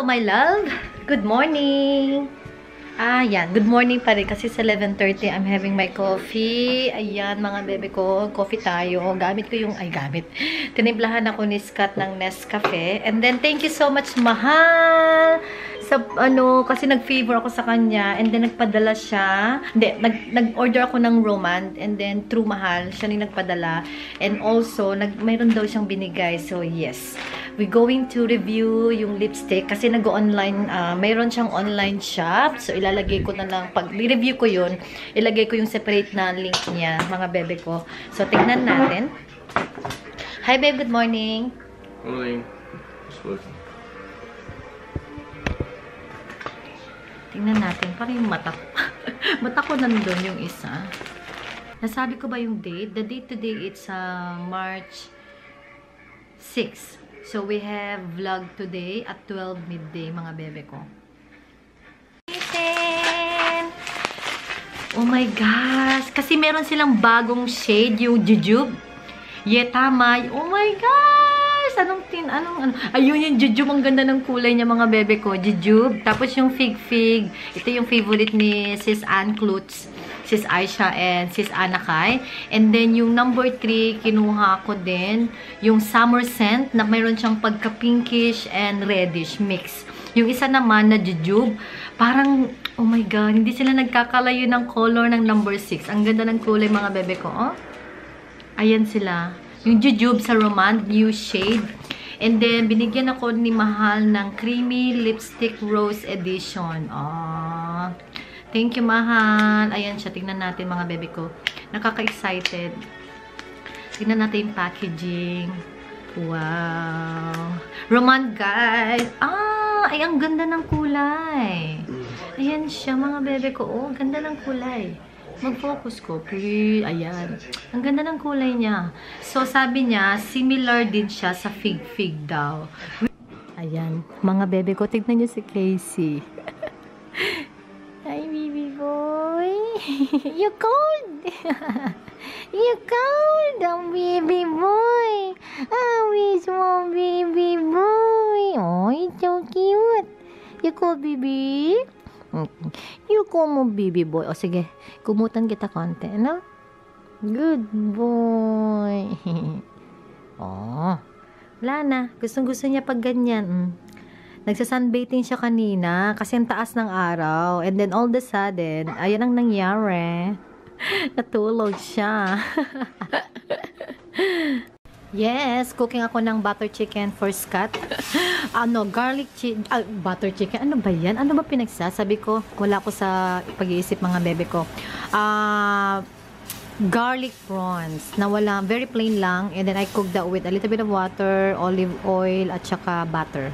my love. Good morning. Yan. Good morning pa rin kasi sa 11:30 I'm having my coffee. Ayan, mga bebe ko. Coffee tayo. Gamit ko yung, tinimplahan ako ni Scott ng Nescafe. And then, thank you so much, mahal. Sa, kasi nag-favor ako sa kanya. And then, nagpadala siya. Hindi, nag-order ako ng Roman. And then, through mahal, siya yung nagpadala. And also, mayroon daw siyang binigay. So, yes. We're going to review yung lipstick kasi nag-online, mayroon siyang online shop. So, ilalagay ko na lang, pag review ko yun, ilagay ko yung separate na link niya, mga bebe ko. So, tignan natin. Hi, babe. Good morning. Morning. Tingnan natin. Parang yung mata ko. Mata ko nandun yung isa. Nasabi ko ba yung date? The date today, it's March 6. So, we have vlog today at 12 midday, mga bebe ko. Oh my gosh! Kasi meron silang bagong shade, yung Jujube. Yeah, tama. Oh my gosh! Ayun yung Jujube. Ang ganda ng kulay niya, mga bebe ko. Jujube. Tapos yung Fig Fig. Ito yung favorite ni Sis Ann Klutz, Sis Aisha, and Sis Anakay. And then, yung number 3, kinuha ko din. Yung Summer Scent, na mayroon siyang pagka-pinkish and reddish mix. Yung isa naman na Jujube, parang, oh my God, hindi sila nagkakalayo ng color ng number 6. Ang ganda ng kulay, mga bebe ko, oh. Ayan sila. Yung Jujube sa Roman, new shade. And then, binigyan ako ni Mahal ng Creamy Lipstick Rose Edition. Oh. Thank you, Mahal. Ayan siya. Tingnan natin, mga bebe ko. Nakaka-excited. Tingnan natin yung packaging. Wow. Roman, guys. Ay, ang ganda ng kulay. Ayan siya, mga bebe ko. Oh, ganda ng kulay. Mag-focus ko. Ayan. Ang ganda ng kulay niya. So, sabi niya, similar din siya sa Fig Fig daw. Ayan. Mga bebe ko, tignan niyo si Casey. Hi, baby boy. You cold? You cold, oh, baby boy. Oh, it's my baby boy. Oh, it's so cute. You cold, baby? You cold mo, baby boy. O, sige. Kumutan kita konti, ano? Good boy. Oh. Wala na. Gustong-gusto niya pag ganyan. Nagsasunbathing siya kanina kasi ang taas ng araw. And then all of a sudden, ayan ang nangyari. Natulog siya. Yes, cooking ako ng butter chicken for Scott. Garlic butter chicken. Ano ba yan? Ano ba pinagsasabi ko? Wala ko sa pag-iisip, mga bebe ko. Garlic prawns na wala, very plain lang. And then I cook that with a little bit of water, olive oil, at saka butter.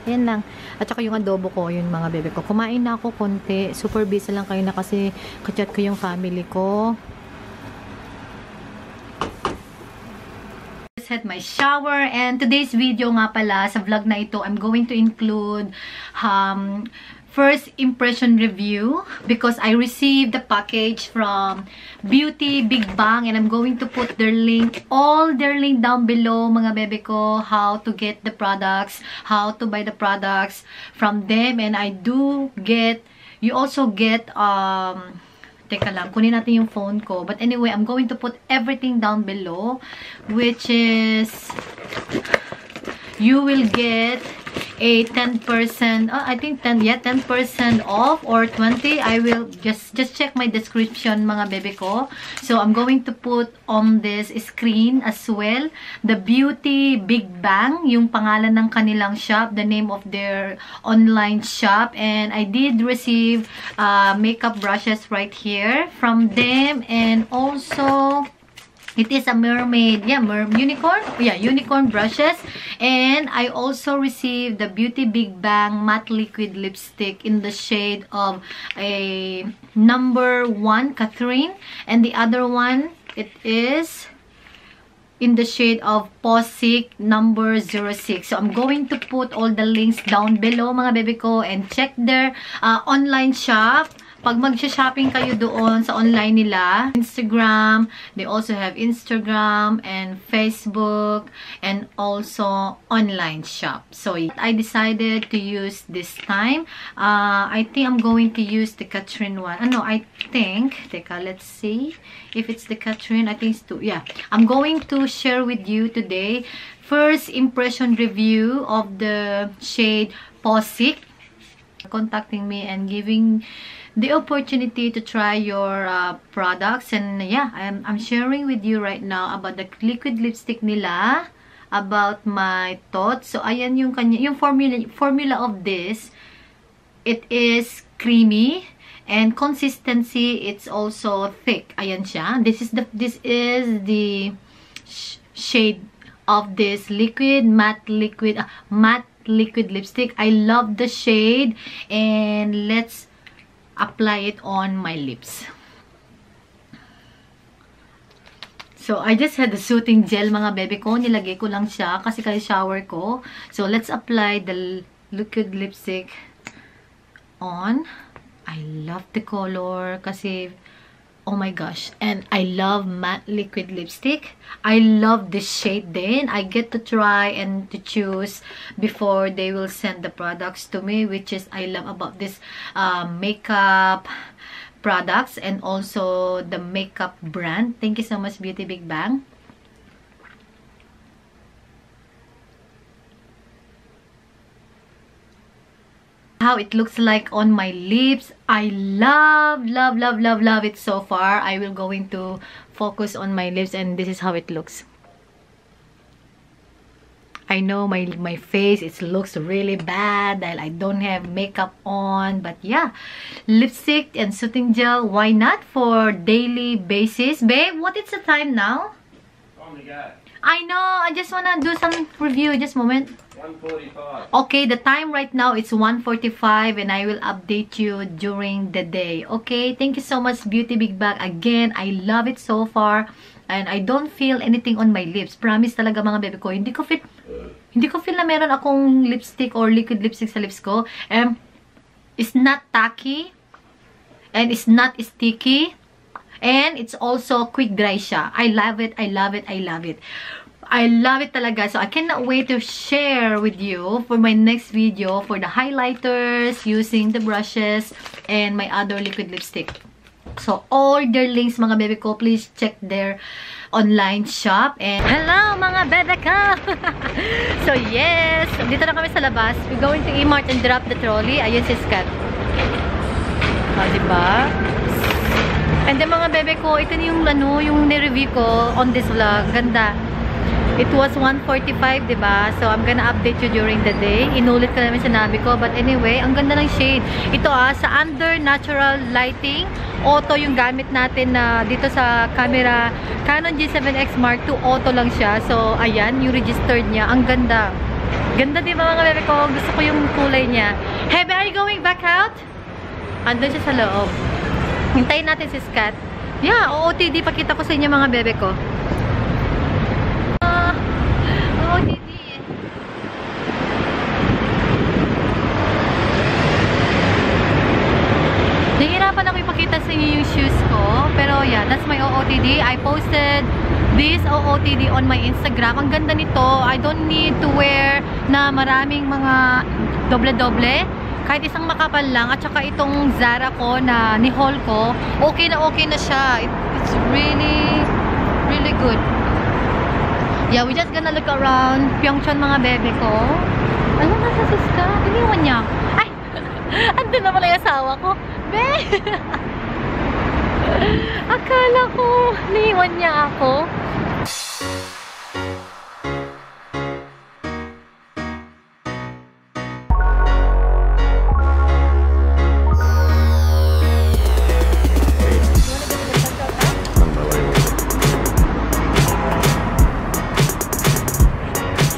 Ayan lang. At saka yung adobo ko, yun, mga bebe ko. Kumain na ako konti. Super busy lang kayo na kasi kachat ko yung family ko. Just had my shower. And today's video nga pala, sa vlog na ito, I'm going to include first impression review because I received the package from Beauty Big Bang and I'm going to put their link, all their link down below, mga bebe ko, how to get the products, how to buy the products from them. And I do get, you also get, teka lang, kunin natin yung phone ko. But anyway, I'm going to put everything down below, which is, you will get a 10%, I think 10% off or 20. I will just check my description, mga bebe ko. So I'm going to put on this screen as well the Beauty Big Bang, yung pangalan ng kanilang shop, the name of their online shop. And I did receive makeup brushes right here from them, and also it is a mermaid, unicorn, unicorn brushes. And I also received the Beauty Big Bang matte liquid lipstick in the shade of a number 1 Catherine, and the other one, it is in the shade of Posic number 06. So I'm going to put all the links down below, mga bebe ko, and check their online shop pag mag-shopping kayo doon sa online nila, Instagram, they also have Instagram and Facebook and also online shop. So I decided to use this time. I think I'm going to use the Catherine one. No, I think, teka, let's see if it's the Catherine. I think it's two. Yeah, I'm going to share with you today first impression review of the shade Posic, contacting me and giving the opportunity to try your products. And yeah, I'm sharing with you right now about the liquid lipstick nila, about my thoughts. So ayan yung formula of this. It is creamy and consistency, it's also thick. Ayan siya. This is the shade of this matte liquid lipstick. I love the shade, and let's apply it on my lips. So I just had the soothing gel, mga bebe ko. Nilagay ko lang siya kasi kaya shower ko. So let's apply the liquid lipstick on. I love the color kasi oh my gosh, and I love matte liquid lipstick. I love this shade din. I get to try and to choose before they will send the products to me, which is I love about this makeup products and also the makeup brand. Thank you so much, Beauty Big Bang. How it looks like on my lips. I love it so far. I will going to focus on my lips, and this is how it looks. I know my face, it looks really bad that I don't have makeup on, but yeah, lipstick and soothing gel, why not for daily basis? Babe, what is the time now? On the go. I know, I just wanna do some review, just a moment. 1:45. Okay, the time right now is 1:45, and I will update you during the day. Okay, thank you so much, Beauty Big Bag. Again, I love it so far, and I don't feel anything on my lips. Promise talaga, mga bebe ko. Hindi ko feel na meron akong lipstick or liquid lipstick sa lips ko. It's not tacky, and it's not sticky, and it's also quick dry siya. I love it. I love it. I love it. I love it talaga. So, I cannot wait to share with you for my next video for the highlighters, using the brushes, and my other liquid lipstick. So, all their links, mga bebe ko, please check their online shop. And hello, mga bebe ko! So, yes, dito na kami sa labas. We're going to E-Mart and drop the trolley. Ayun si Scott. O, diba? And then, mga bebe ko, ito yung ni-review ko on this vlog. Ganda. It was 1:45, diba? So, I'm gonna update you during the day. Inulit ko naman sinabi ko. But anyway, ang ganda ng shade. Ito sa under natural lighting, auto yung gamit natin na dito sa camera. Canon G7X Mark II, auto lang siya. So, ayan, yung registered niya. Ang ganda. Ganda, diba, mga bebe ko? Gusto ko yung kulay niya. Hebe, are you going back out? Andun siya sa loob. Hintayin natin si Scott. Yeah, OOTD. Pakita ko sa inyo, mga bebe ko. Nahihirapan ako ipakita sa inyo yung shoes ko. Pero yeah, that's my OOTD. I posted this OOTD on my Instagram. Ang ganda nito. I don't need to wear na maraming mga doble-doble. Kahit isang makapal lang. At saka itong Zara ko na ni-haul ko, okay na siya. It's really, really good. Yeah, we just gonna look around Pyeongchon, mga bebe ko. Ano nasa siska? Iniwan niya. Ay! Andun na pala yung asawa ko. Be! Akala ko, niiwan niya ako.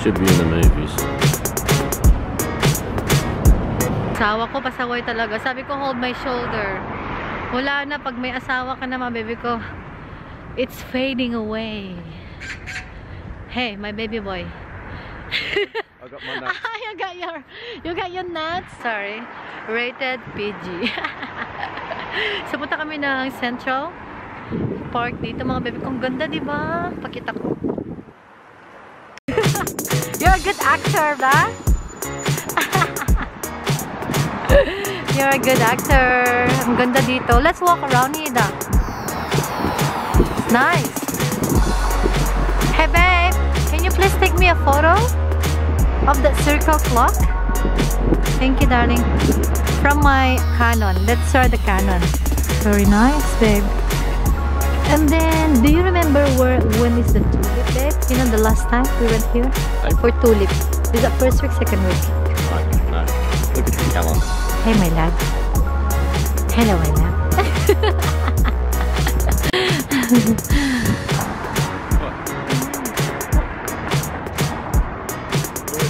Should be in the movies. Asawa ko, pasaway talaga. Sabi ko, hold my shoulder. Wala na, pag may asawa ka na, mga baby ko, it's fading away. Hey, my baby boy. I got my nuts. You got your nuts. Sorry. Rated PG. So, punta kami ng Central Park dito, mga bebe. Kung ganda, di ba? Pakita ko. You're a good actor, ba? You're a good actor. Ang ganda dito. Let's walk around, Nida. Nice. Hey, babe. Can you please take me a photo of that circle clock? Thank you, darling. From my Canon. Let's try the Canon. Very nice, babe. And then, do you remember when is the tulip, babe? You know, the last time we went here for tulip. Is that first week, second week? No. Look at the calendar. Hey, my love. Hello, my love.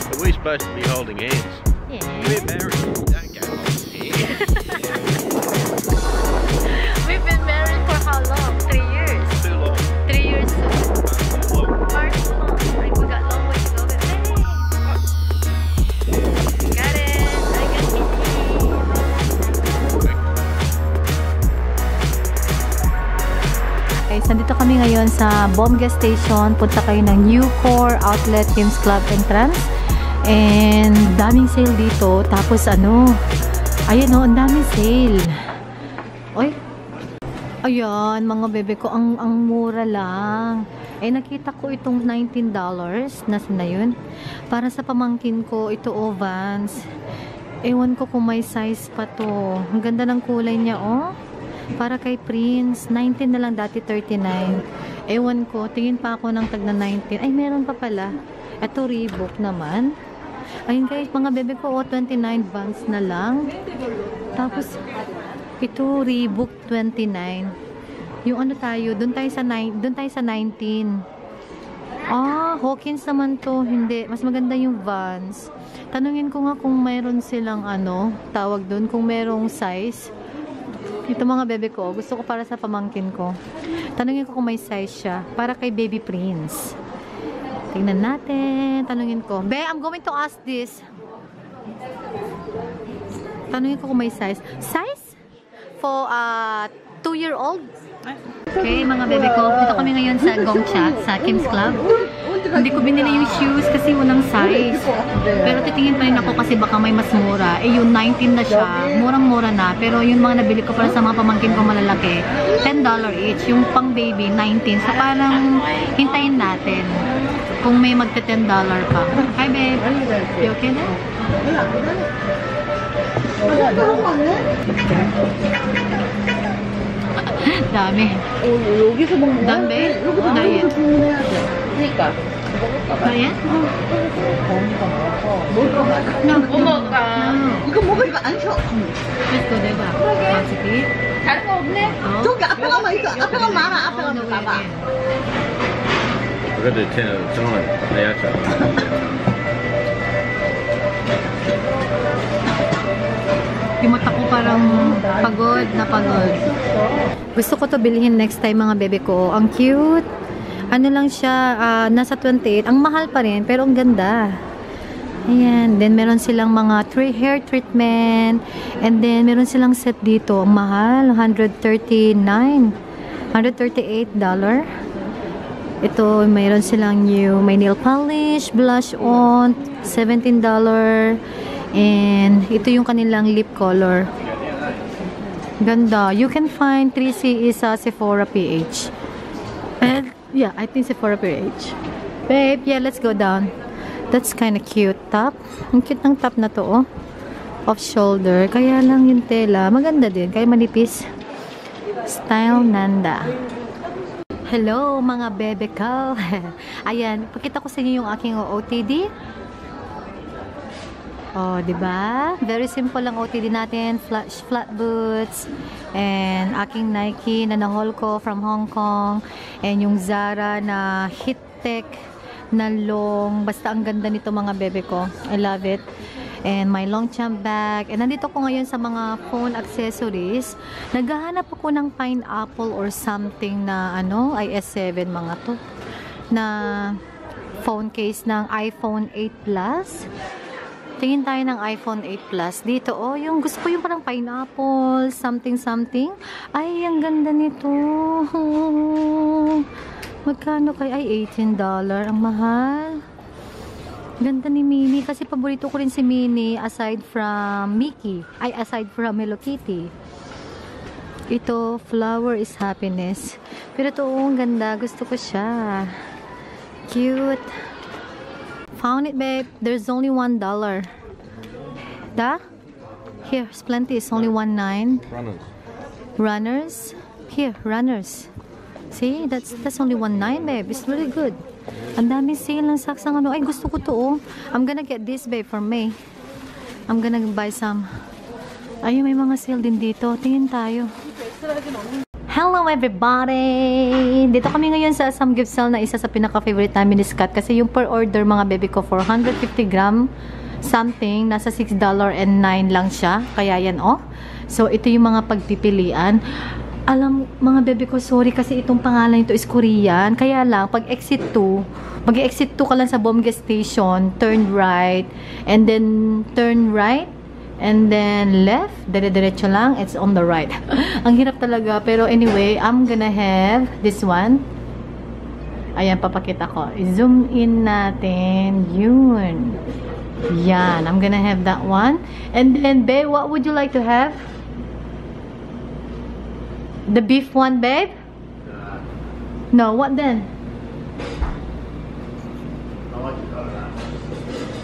Are we supposed to be holding hands? Yeah. We're married. Don't go holding hands. We've been married for how long? 3 years. Too long. 3 years. Too long. March, like we got long way to go. Got it. I got it. Okay, so dito kami ngayon sa Bomga Station. Punta kayo ng Newcore Outlet Kim's Club entrance. And daming sale dito. Tapos ano, ayun o, ang daming sale. Oy, ayan, mga bebe ko, ang mura lang. Eh, nakita ko itong $19. Nasaan na yun? Para sa pamangkin ko, ito o, Vans. Ewan ko kung may size pa to. Ang ganda ng kulay niya, oh. Para kay Prince. 19 na lang, dati 39. Ewan ko, tingin pa ako ng tag na 19. Ay, meron pa pala. Ito, Reebok naman. Ayun guys, mga bebe ko, oh, 29 Vans na lang. Tapos, ito, Reebok 29. Yung ano tayo, doon tayo sa 19. Ah, Hawkins naman to. Hindi, mas maganda yung Vans. Tanungin ko nga kung mayroon silang ano, tawag doon, kung merong size. Ito mga bebe ko, gusto ko para sa pamangkin ko. Tanungin ko kung may size siya, para kay Baby Prince. Tingnan natin, tanungin ko. Be, I'm going to ask this. Tanungin ko kung may size. Size? For 2-year-old? Okay, mga bebe ko. Dito kami ngayon sa Gongcha, sa Kim's Club. Hindi ko binili yung shoes kasi walang size. Pero titingin pa rin ako kasi baka may mas mura. Eh, yung 19 na siya. Murang-mura na. Pero yung mga nabili ko para sa mga pamangkin ko malalaki, $10 each. Yung pang baby, 19. So, parang hintayin natin kung may magta $10 pa. Hi, babe. You okay na? Dami. Dami? Diet. Diet? No. 이거 먹으니까 안 셔. Let's go, diba? Masipit? 다른 거 없네? 저기 앞에가만 있어. 앞에가 많아. 앞에가 봐봐. We've got to do 10 at a time. The outside. Yung mata ko parang pagod na pagod. Gusto ko to bilhin next time, mga bebe ko. Ang cute. Ano lang siya, nasa 28. Ang mahal pa rin, pero ang ganda. Ayan. Then, meron silang mga hair treatment. And then, meron silang set dito. Ang mahal, $138. Ito, mayroon silang new. May nail polish, blush on, $17. And, ito yung kanilang lip color. Ganda. You can find 3C is Sephora PH. And, yeah, I think Sephora PH. Babe, yeah, let's go down. That's kind of cute top. Ang cute ng top na to, oh. Off shoulder. Kaya lang yung tela. Maganda din. Kaya manipis. Style Nanda. Hello, mga bebe ko. Ayan, pakita ko sa inyo yung aking OOTD. Oh, diba? Very simple lang OOTD natin. Flat boots. And aking Nike na na-haul ko from Hong Kong. And yung Zara na Heat Tech na long. Basta ang ganda nito, mga bebe ko. I love it. And my Longchamp bag. And nandito ko ngayon sa mga phone accessories. Naghahanap ako ng pineapple or something na ano, S7 mga to. Na phone case ng iPhone 8 Plus. Tingin tayo ng iPhone 8 Plus. Dito, oh, yung gusto ko yung parang pineapple, something. Ay, ang ganda nito. Magkano kay? Ay, $18. Ang mahal. Ganda ni Minnie. Kasi paborito ko rin si Minnie aside from Mickey. Ay, aside from Hello Kitty. Ito, flower is happiness. Pero ito, oh, ang ganda. Gusto ko siya. Cute. Found it, babe. There's only $1. Da? Here, it's plenty. It's only $1.9. Runners. Here, runners. See, that's only $1.9, babe. It's really good. Ang daming sale ng socks ng ano. Ay, gusto ko to, oh. I'm gonna get this, babe, for May. I'm gonna buy some. Ay, may mga sale din dito. Tingin tayo. Hello everybody! Dito kami ngayon sa Samgyup Sale na isa sa pinaka-favorite namin ni Scott kasi yung per order mga baby ko 450 gram something, nasa $6.09 lang siya. Kaya yan, oh. So, ito yung mga pagpipilian. Alam, mga baby ko, sorry kasi itong pangalan ito is Korean. Kaya lang, pag exit 2, mag-exit 2 ka lang sa Bomga Station, turn right, and then turn right, and then left, dire-diretso lang, it's on the right. Ang hirap talaga, pero anyway, I'm gonna have this one. Ayan, papakita ko. I-zoom in natin. Yun. Yan, I'm gonna have that one. And then, babe, what would you like to have? The beef one, babe? No, what then?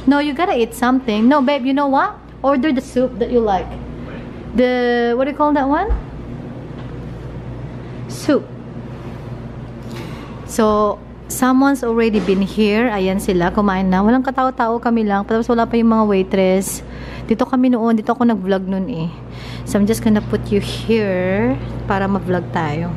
No, you gotta eat something. No, babe, you know what? Order the soup that you like. The, what do you call that one? Soup. So, someone's already been here. Ayan sila, kumain na. Walang katao-tao kami lang. Tapos wala pa yung mga waitress. Dito kami noon. Dito ako nag-vlog noon eh. So, I'm just gonna put you here para mag-vlog tayo.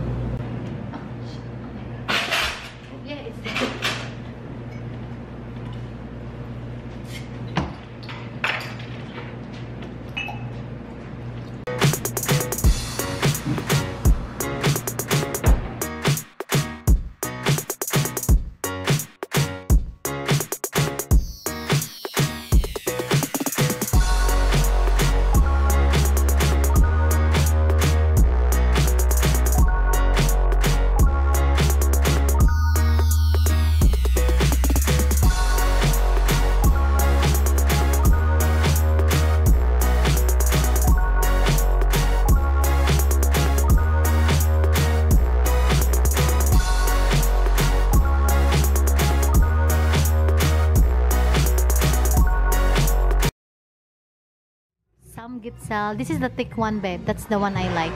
Samgyeopsal. This is the thick one, babe. That's the one I like.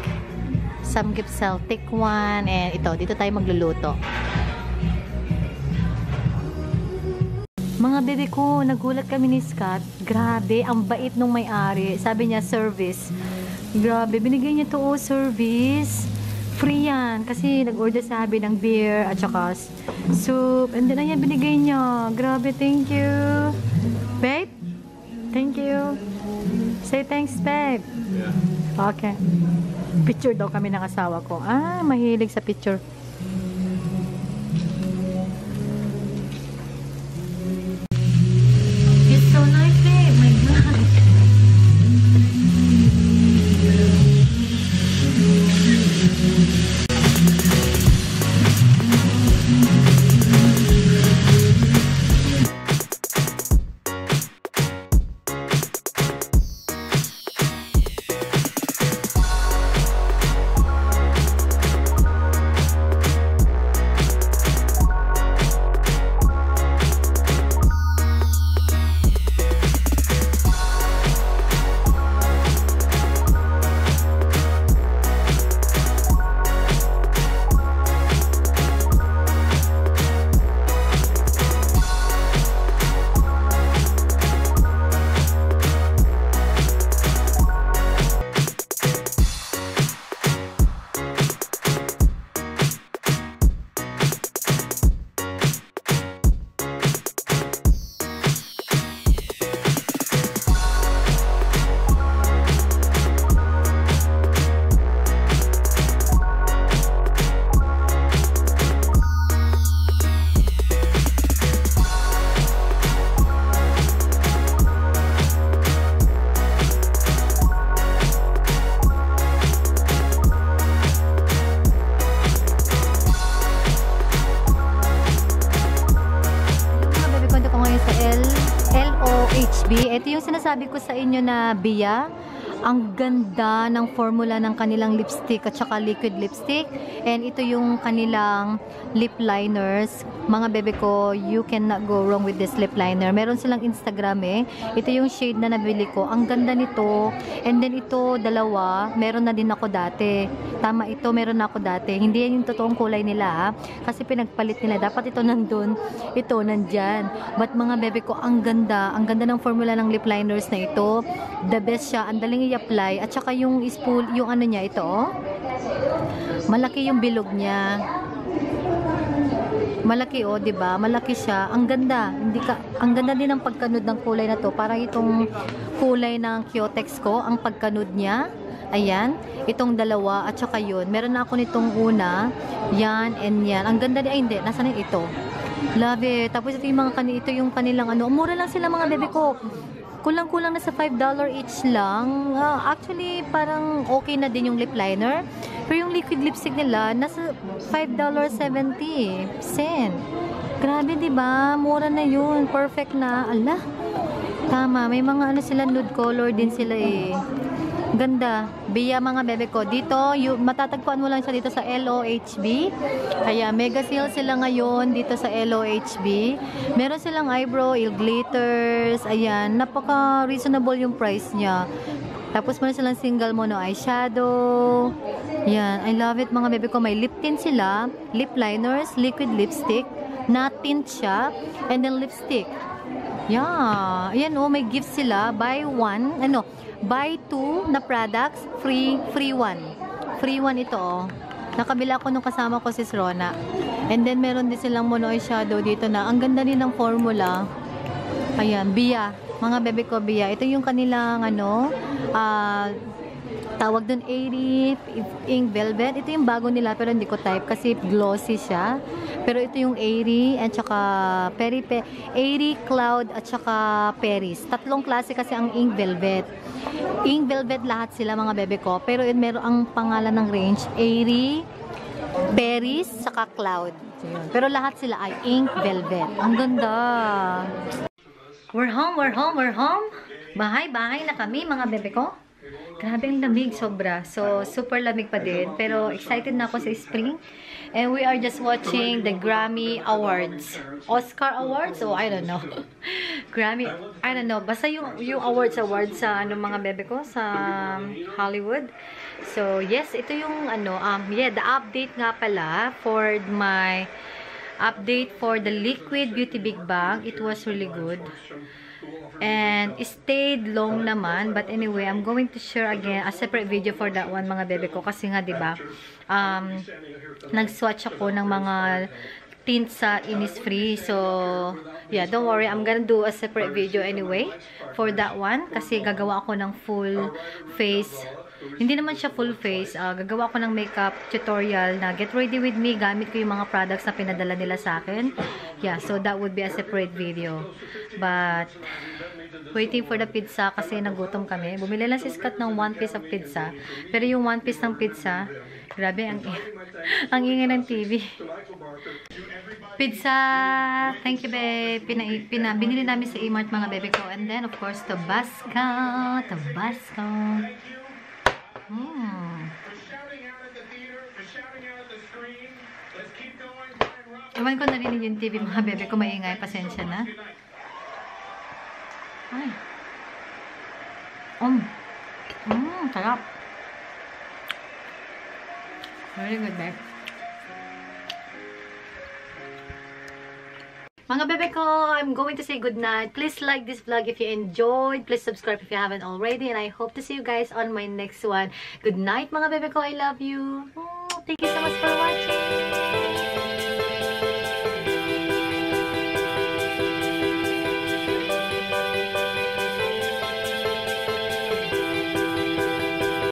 Samgyeopsal, thick one. And ito, dito tayo magluluto. Mga bebe ko, nagulat kami ni Scott. Grabe, ang bait nung may-ari. Sabi niya, service. Grabe, binigay niya to, oh, service. Free yan. Kasi nag-order sabi ng beer at saka soup. And then, ayan, binigay niya. Grabe, thank you. Babe? Thank you. Say thanks, babe. Yeah. Okay. Picture daw kami ng asawa ko. Ah, mahilig sa picture. It's so nice, babe. My God. nasabi ko sa inyo na Bia, ang ganda ng formula ng kanilang lipstick at saka liquid lipstick. And ito yung kanilang lip liners. Mga bebe ko, you cannot go wrong with this lip liner. Meron silang Instagram eh. Ito yung shade na nabili ko. Ang ganda nito. And then ito, dalawa, meron na din ako dati. Tama, ito meron na ako dati. Hindi yan yung totoong kulay nila ha. Kasi pinagpalit nila. Dapat ito nandun. Ito, nandyan. But mga bebe ko, ang ganda. Ang ganda ng formula ng lip liners na ito. The best siya. Ang daling i-apply. At saka yung spool, yung ano niya, ito oh. Malaki yung bilog niya. Malaki oh, 'di ba? Malaki siya. Ang ganda. Ang ganda din ng pagkanud ng kulay na 'to. Parang itong kulay ng Kyotex ko, ang pagkanud niya. Ayan, itong dalawa at saka 'yun. Meron na ako nitong una. Yan and yan. Ang ganda din. Ay hindi, nasaan ito? Love it. Tapos ito yung ito yung kanilang ano. Mura lang sila mga bebe ko. Kulang-kulang na sa $5 each lang. Actually, parang okay na din yung lip liner. Pero yung liquid lipstick nila, nasa $5.70. Grabe, diba? Mura na yun. Perfect na. Ala. Tama. May mga ano sila, nude color din sila eh. Ganda. Bia mga bebe ko. Dito, matatagpuan mo lang siya dito sa LOHB. Kaya mega sale sila ngayon dito sa LOHB. Meron silang eyebrow, glitters. Ayan. Napaka reasonable yung price niya. Tapos meron silang single mono eyeshadow. Yan. I love it mga bebe ko. May lip tint sila. Lip liners, liquid lipstick. Na tint siya. And then lipstick. Yeah. Ayan oh, may gift sila. Buy one. Buy two na products. Free one. Free one ito oh. Nakabila ko nung kasama ko si Rona. And then meron din silang mono eyeshadow dito na. Ang ganda din ng formula. Ayan. Bia. Mga bebe ko, Bia. Ito yung kanilang tawag dun 80 ink velvet. Ito yung bago nila pero hindi ko type kasi glossy siya. Pero ito yung 80 at saka 80 cloud at saka Paris. Tatlong klase kasi ang ink velvet. Ink velvet lahat sila mga bebe ko. Pero meron ang pangalan ng range 80, Paris, saka cloud. Pero lahat sila ay ink velvet. Ang ganda. We're home. Bahay na kami mga bebe ko. Grabe ang lamig, sobra. So, super lamig pa din. Pero, excited na ako sa spring. And we are just watching the Grammy Awards. Oscar Awards? Oh, I don't know. Grammy, I don't know. Basta yung awards sa mga bebe ko sa Hollywood. So, yes, ito yung the update nga pala for my update for the Liquid Beauty Big Bang. It was really good. And it stayed long naman. But anyway, I'm going to share again a separate video for that one, mga bebe ko. Kasi nga, diba, nag-swatch ako ng mga tints sa Innisfree. So, yeah, don't worry. I'm gonna do a separate video anyway for that one. Kasi gagawa ako ng full face. Hindi naman siya full face. Gagawa ako ng makeup tutorial na get ready with me. Gamit ko yung mga products na pinadala nila sa akin. Yeah, so that would be a separate video. But, waiting for the pizza kasi nagutom kami. Bumili lang si Scott ng 1 piece of pizza. Pero yung 1 piece ng pizza, grabe, ang ingay ng TV. Pizza! Thank you, babe. Binili namin sa E-Mart mga bebe ko. And then, of course, Tabasco. Ewan ko narinig yung TV mga bebe ko, maingay, pasensya na. Ay. Sarap. Very good, babe. Mga bebe ko, I'm going to say good night. Please like this vlog if you enjoyed. Please subscribe if you haven't already. And I hope to see you guys on my next one. Good night, mga bebe ko. I love you. Thank you so much for watching.